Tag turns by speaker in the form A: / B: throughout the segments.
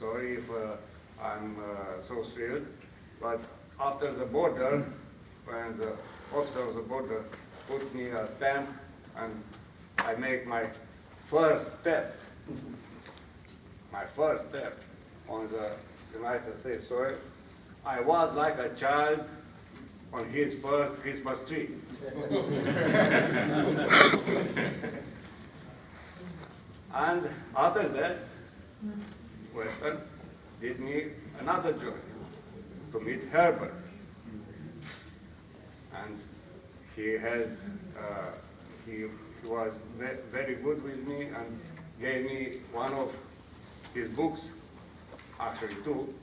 A: sorry if I'm so thrilled, but after the border, when the officer of the border put me a stamp and I make my first step on the United States soil, I was like a child on his first Christmas tree. And after that, Western did me another journey to meet Herbert. And he was very good with me and gave me one of his books, actually two.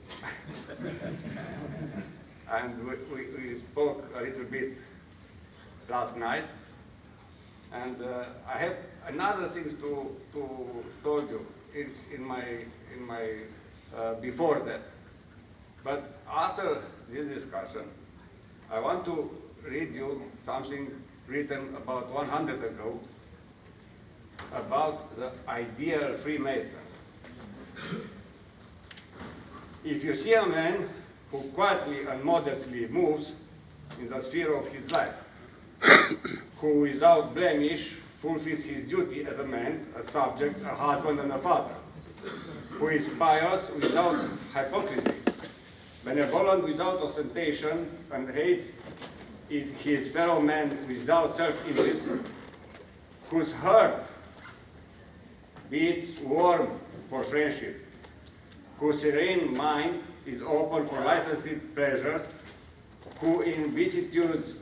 A: And we spoke a little bit last night. And I have another things to told you in my before that. But after this discussion, I want to read you something written about 100 ago about the ideal Freemason. If you see a man who quietly and modestly moves in the sphere of his life, who without blemish fulfills his duty as a man, a subject, a husband, and a father, who is pious without hypocrisy, benevolent without ostentation, and hates his fellow man without self-interest, whose heart beats warm for friendship, whose serene mind is open for licensed pleasures, who in vicissitudes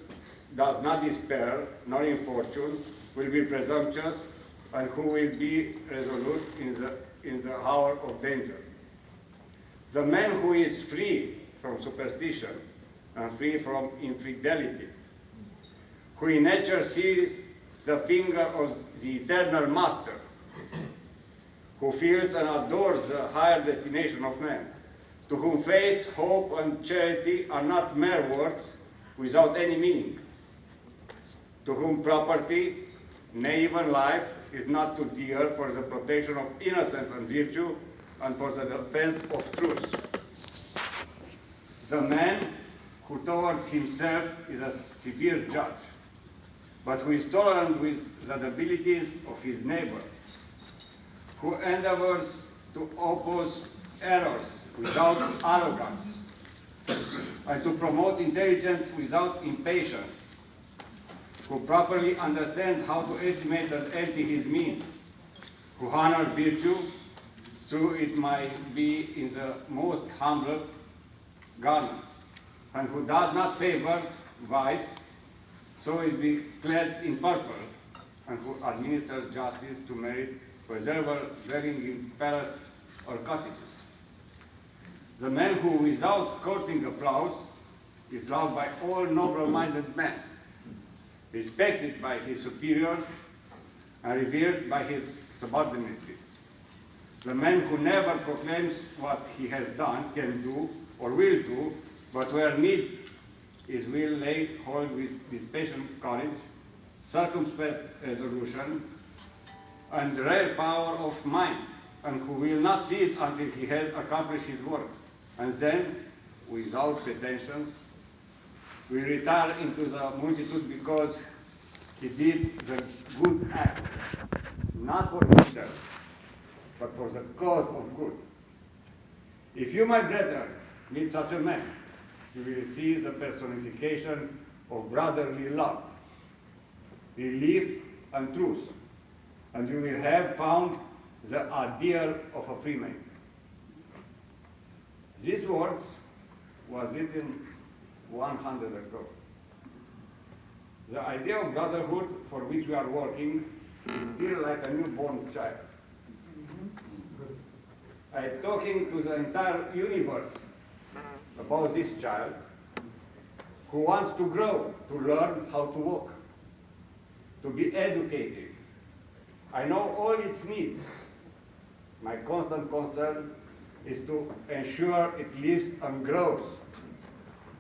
A: does not despair, nor in fortune, will be presumptuous, and who will be resolute in the hour of danger. The man who is free from superstition and free from infidelity, who in nature sees the finger of the eternal master, who feels and adores the higher destination of man, to whom faith, hope, and charity are not mere words without any meaning, to whom property, nay, even life, is not too dear for the protection of innocence and virtue and for the defense of truth. The man who towards himself is a severe judge, but who is tolerant with the debilities of his neighbor, who endeavors to oppose errors without arrogance, and to promote intelligence without impatience, who properly understands how to estimate and empty his means, who honors virtue, though it might be in the most humble garment, and who does not favor vice, so it be clad in purple, and who administers justice to merit preserver dwelling in palace or cottages. The man who, without courting applause, is loved by all noble-minded men, respected by his superiors, and revered by his subordinates. The man who never proclaims what he has done, can do, or will do, but where need is will lay hold with patient courage, circumspect resolution, and rare power of mind, and who will not cease until he has accomplished his work, and then, without pretensions, will retire into the multitude because he did the good act, not for himself, but for the cause of good. If you, my brethren, meet such a man, you will see the personification of brotherly love, relief, and truth, and you will have found the ideal of a Freemason. These words was written 100 ago. The idea of brotherhood for which we are working is still like a newborn child. I am talking to the entire universe about this child who wants to grow, to learn how to walk, to be educated. I know all its needs. My constant concern is to ensure it lives and grows.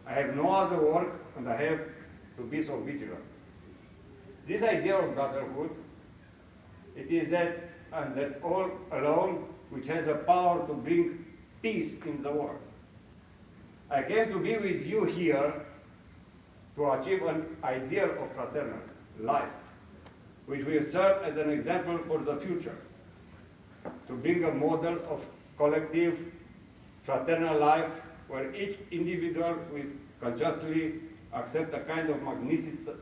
A: I have no other work, and I have to be so vigilant. This idea of brotherhood, it is that and that all alone which has the power to bring peace in the world. I came to be with you here to achieve an ideal of fraternal life, which will serve as an example for the future, to bring a model of collective fraternal life where each individual will consciously accept a kind of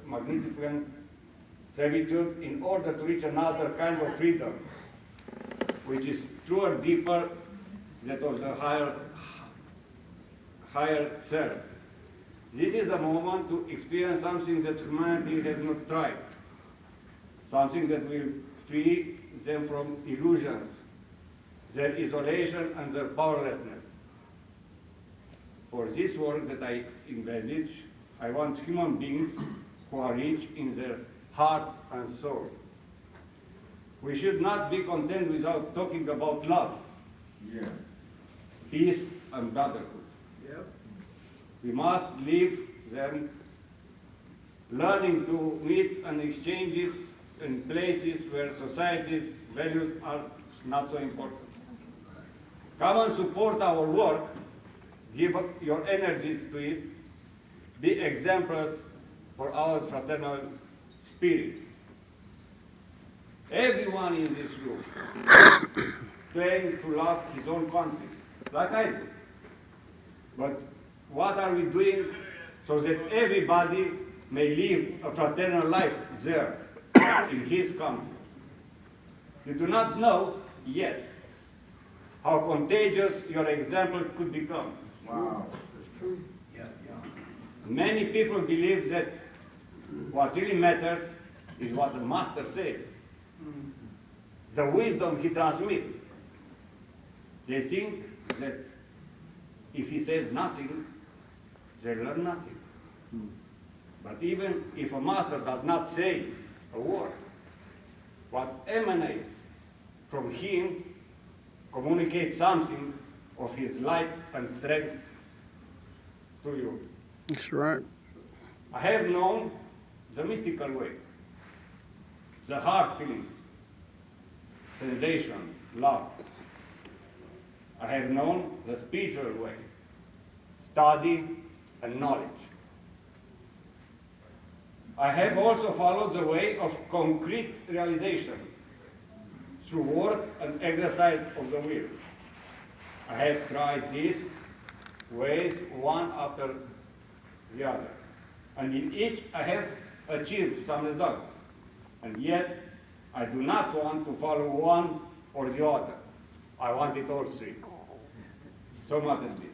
A: magnificent servitude in order to reach another kind of freedom, which is truer, deeper, that of the higher self. This is a moment to experience something that humanity has not tried, something that will free them from illusions, their isolation and their powerlessness. For this work that I envisage, I want human beings who are rich in their heart and soul. We should not be content without talking about love, peace, and brotherhood. We must live them, learning to meet and exchanges in places where society's values are not so important. Come and support our work, give up your energies to it, be examples for our fraternal spirit. Everyone in this room claims to love his own country, like I do. But what are we doing so that everybody may live a fraternal life there, in his country? You do not know yet how contagious your example could become.
B: Wow, that's true.
A: Many people believe that what really matters is what the master says, the wisdom he transmits. They think that if he says nothing, they learn nothing. But even if a master does not say a word, what emanates from him communicates something of his light and strength to you.
C: That's right.
A: I have known the mystical way, the heart feelings, sensation, love. I have known the spiritual way, study and knowledge. I have also followed the way of concrete realization through work and exercise of the will. I have tried these ways one after the other, and in each I have achieved some results. And yet, I do not want to follow one or the other. I want it all three. So much as it.